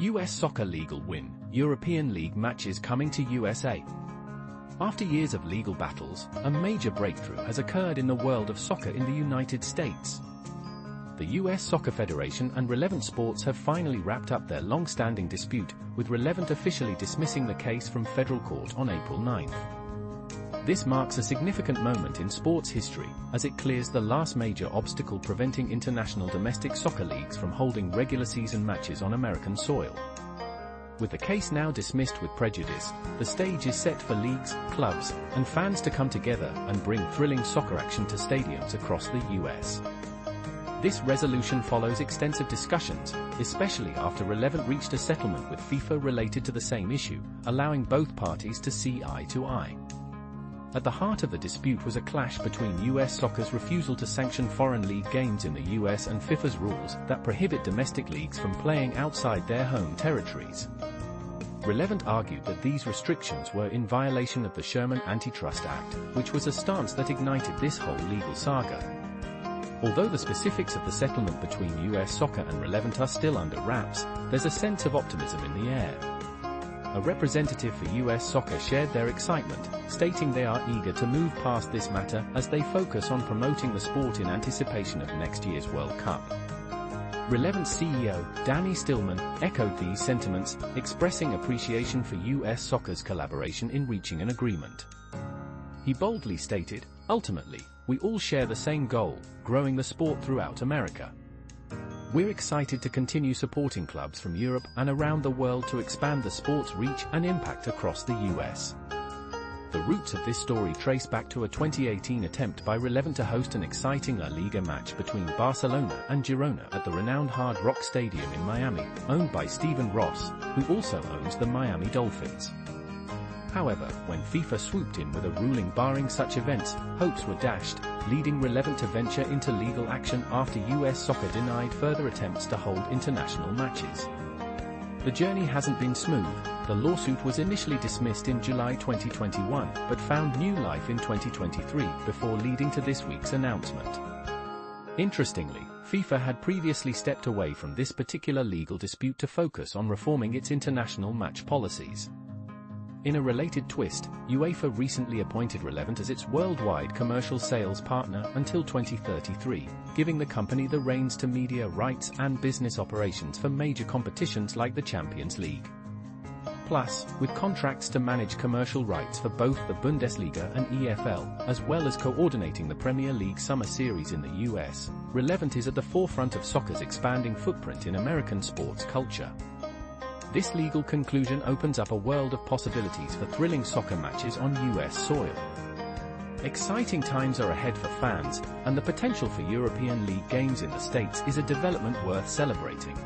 US Soccer legal win, European League matches coming to USA. After years of legal battles, a major breakthrough has occurred in the world of soccer in the United States. The US Soccer Federation and Relevent Sports have finally wrapped up their long-standing dispute, with Relevent officially dismissing the case from federal court on April 9th. This marks a significant moment in sports history, as it clears the last major obstacle preventing international domestic soccer leagues from holding regular season matches on American soil. With the case now dismissed with prejudice, the stage is set for leagues, clubs, and fans to come together and bring thrilling soccer action to stadiums across the US. This resolution follows extensive discussions, especially after Relevent reached a settlement with FIFA related to the same issue, allowing both parties to see eye to eye. At the heart of the dispute was a clash between US Soccer's refusal to sanction foreign league games in the US and FIFA's rules that prohibit domestic leagues from playing outside their home territories. Relevant argued that these restrictions were in violation of the Sherman Antitrust Act, which was a stance that ignited this whole legal saga. Although the specifics of the settlement between US Soccer and Relevant are still under wraps, there's a sense of optimism in the air. A representative for US Soccer shared their excitement, stating they are eager to move past this matter as they focus on promoting the sport in anticipation of next year's World Cup. Relevant CEO, Danny Stillman, echoed these sentiments, expressing appreciation for US Soccer's collaboration in reaching an agreement. He boldly stated, "Ultimately, we all share the same goal, growing the sport throughout America. We're excited to continue supporting clubs from Europe and around the world to expand the sport's reach and impact across the US." The roots of this story trace back to a 2018 attempt by Relevant to host an exciting La Liga match between Barcelona and Girona at the renowned Hard Rock Stadium in Miami, owned by Stephen Ross, who also owns the Miami Dolphins. However, when FIFA swooped in with a ruling barring such events, hopes were dashed, leading Relevant to venture into legal action after US Soccer denied further attempts to hold international matches. The journey hasn't been smooth. The lawsuit was initially dismissed in July 2021, but found new life in 2023 before leading to this week's announcement. Interestingly, FIFA had previously stepped away from this particular legal dispute to focus on reforming its international match policies. In a related twist, UEFA recently appointed Relevant as its worldwide commercial sales partner until 2033, giving the company the reins to media rights and business operations for major competitions like the Champions League. Plus, with contracts to manage commercial rights for both the Bundesliga and EFL, as well as coordinating the Premier League Summer Series in the US, Relevant is at the forefront of soccer's expanding footprint in American sports culture. This legal conclusion opens up a world of possibilities for thrilling soccer matches on US soil. Exciting times are ahead for fans, and the potential for European League games in the States is a development worth celebrating.